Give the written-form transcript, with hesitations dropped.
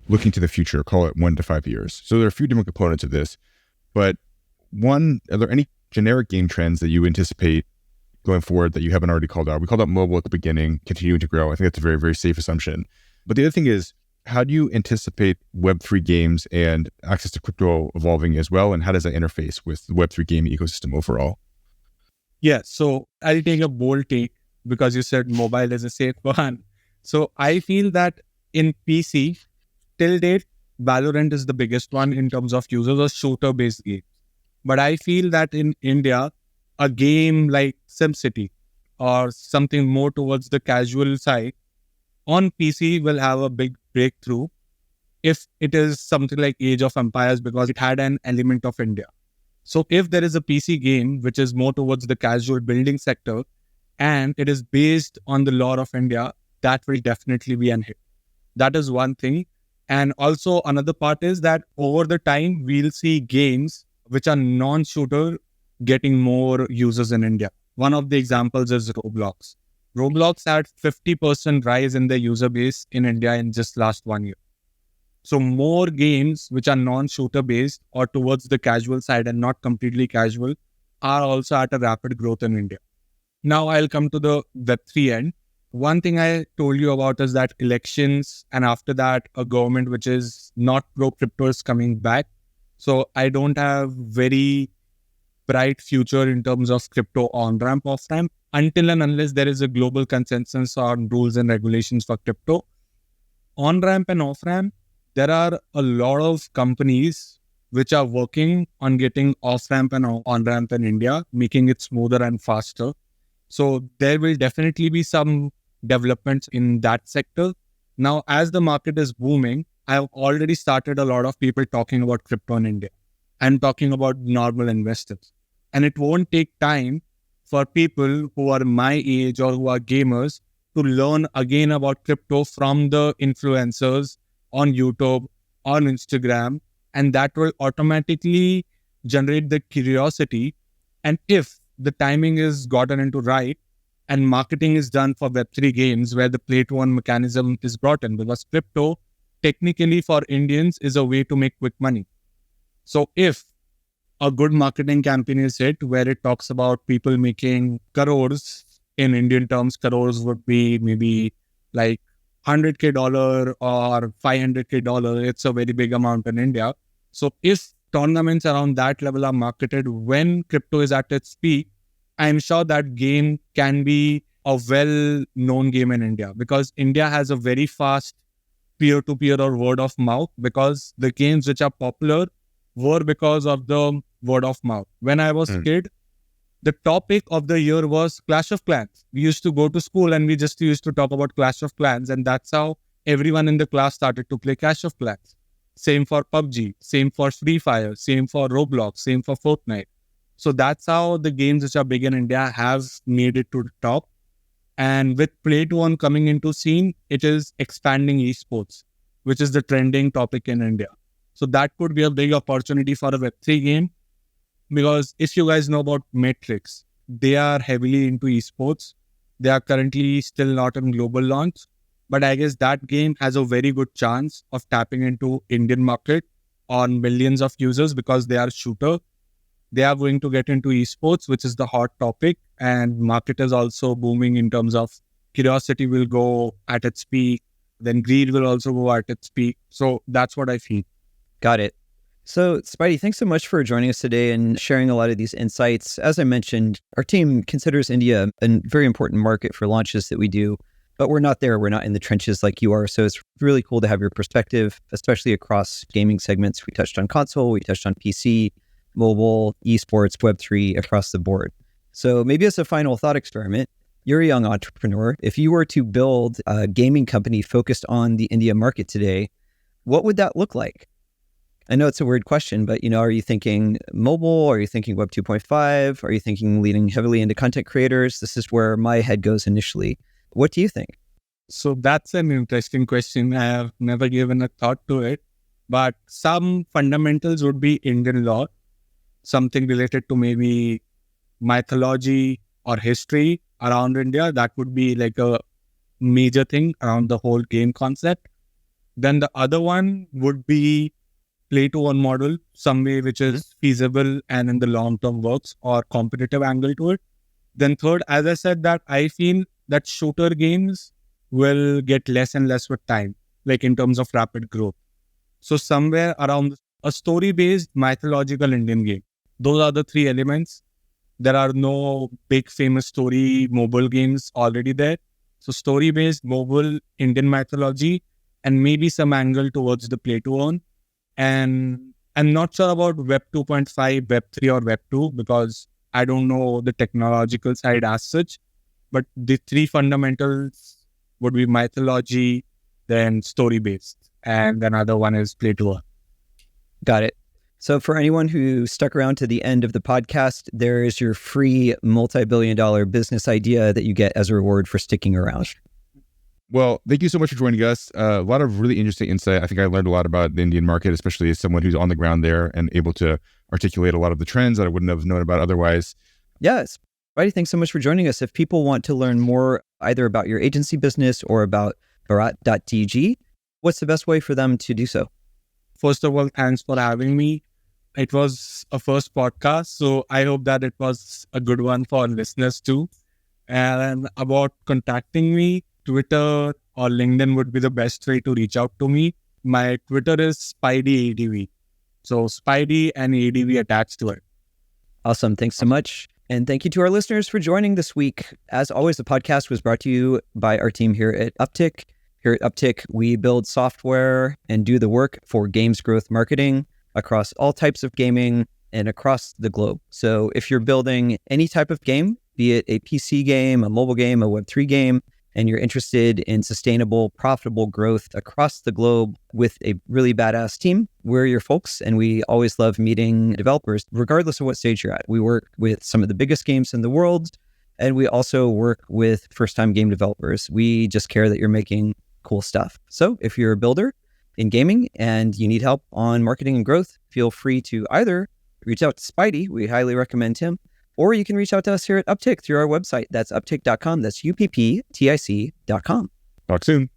looking to the future, call it 1 to 5 years. So there are a few different components of this, but one, are there any generic game trends that you anticipate going forward that you haven't already called out? We called out mobile at the beginning, continuing to grow. I think that's a very, very safe assumption. But the other thing is, how do you anticipate Web3 games and access to crypto evolving as well? And how does that interface with the Web3 game ecosystem overall? Yeah, so I'll take a bold take because you said mobile is a safe one. So I feel that in PC, till date, Valorant is the biggest one in terms of users or shooter-based games. But I feel that in India, a game like SimCity or something more towards the casual side on PC will have a big breakthrough if it is something like Age of Empires because it had an element of India. So if there is a PC game which is more towards the casual building sector and it is based on the lore of India, that will definitely be an hit. That is one thing. And also another part is that over the time, we'll see games which are non-shooter getting more users in India. One of the examples is Roblox. Roblox had 50% rise in their user base in India in just last 1 year. So more games which are non-shooter based or towards the casual side and not completely casual are also at a rapid growth in India. Now I'll come to the Web3 end. One thing I told you about is that elections and after that a government which is not pro-crypto is coming back. So I don't have very bright future in terms of crypto on-ramp, off-ramp until and unless there is a global consensus on rules and regulations for crypto. On-ramp and off-ramp, there are a lot of companies which are working on getting off-ramp and on-ramp in India, making it smoother and faster. So there will definitely be some developments in that sector. Now, as the market is booming, I have already started a lot of people talking about crypto in India and talking about normal investors. And it won't take time for people who are my age or who are gamers to learn again about crypto from the influencers on YouTube, on Instagram, and that will automatically generate the curiosity. And if the timing is gotten into right and marketing is done for Web3 games where the play-to-earn mechanism is brought in, because crypto technically for Indians is a way to make quick money. So if a good marketing campaign is hit where it talks about people making crores, in Indian terms, crores would be maybe like $100K or $500K. It's a very big amount in India. So if tournaments around that level are marketed when crypto is at its peak, I'm sure that game can be a well-known game in India because India has a very fast peer-to-peer or word of mouth because the games which are popular were because of the word of mouth. When I was a kid, the topic of the year was Clash of Clans. We used to go to school and we just used to talk about Clash of Clans, and that's how everyone in the class started to play Clash of Clans. Same for PUBG, same for Free Fire, same for Roblox, same for Fortnite. So that's how the games which are big in India have made it to the top. And with play-to-earn coming into scene, it is expanding esports, which is the trending topic in India. So that could be a big opportunity for a Web3 game. Because if you guys know about Matrix, they are heavily into esports. They are currently still not in global launch. But I guess that game has a very good chance of tapping into Indian market on millions of users because they are shooter. They are going to get into esports, which is the hot topic. And market is also booming in terms of curiosity will go at its peak. Then greed will also go at its peak. So that's what I feel. Got it. So, Spidey, thanks so much for joining us today and sharing a lot of these insights. As I mentioned, our team considers India a very important market for launches that we do, but we're not there. We're not in the trenches like you are. So it's really cool to have your perspective, especially across gaming segments. We touched on console, we touched on PC, mobile, esports, Web3, across the board. So maybe as a final thought experiment, you're a young entrepreneur. If you were to build a gaming company focused on the India market today, what would that look like? I know it's a weird question, but are you thinking mobile? Are you thinking Web 2.5? Are you thinking leaning heavily into content creators? This is where my head goes initially. What do you think? So that's an interesting question. I have never given a thought to it, but some fundamentals would be Indian lore, something related to maybe mythology or history around India. That would be like a major thing around the whole game concept. Then the other one would be play to earn model, some way which is feasible and in the long term works, or competitive angle to it. Then third, as I said, that I feel that shooter games will get less and less with time, like in terms of rapid growth. So somewhere around a story-based mythological Indian game. Those are the three elements. There are no big famous story mobile games already there. So story-based mobile Indian mythology and maybe some angle towards the play to earn. And I'm not sure about Web 2.5, Web 3 or Web 2 because I don't know the technological side as such. But the three fundamentals would be mythology, then story-based, and another one is play to earn. Got it. So for anyone who stuck around to the end of the podcast, there is your free multi-billion-dollar business idea that you get as a reward for sticking around. Well, thank you so much for joining us. A lot of really interesting insight. I think I learned a lot about the Indian market, especially as someone who's on the ground there and able to articulate a lot of the trends that I wouldn't have known about otherwise. Yes. Spidey, thanks so much for joining us. If people want to learn more either about your agency business or about Bharat.dg, what's the best way for them to do so? First of all, thanks for having me. It was a first podcast, so I hope that it was a good one for listeners too. And about contacting me, Twitter or LinkedIn would be the best way to reach out to me. My Twitter is SpideyADV. So Spidey and ADV attached to it. Awesome. Thanks so much. And thank you to our listeners for joining this week. As always, the podcast was brought to you by our team here at Upptic. Here at Upptic, we build software and do the work for games growth marketing across all types of gaming and across the globe. So if you're building any type of game, be it a PC game, a mobile game, a Web3 game, and you're interested in sustainable, profitable growth across the globe with a really badass team, we're your folks. And we always love meeting developers, regardless of what stage you're at. We work with some of the biggest games in the world, and we also work with first-time game developers. We just care that you're making cool stuff. So if you're a builder in gaming and you need help on marketing and growth, feel free to either reach out to Spidey. We highly recommend him. Or you can reach out to us here at Upptic through our website. That's upptic.com. That's upptic.com. Talk soon.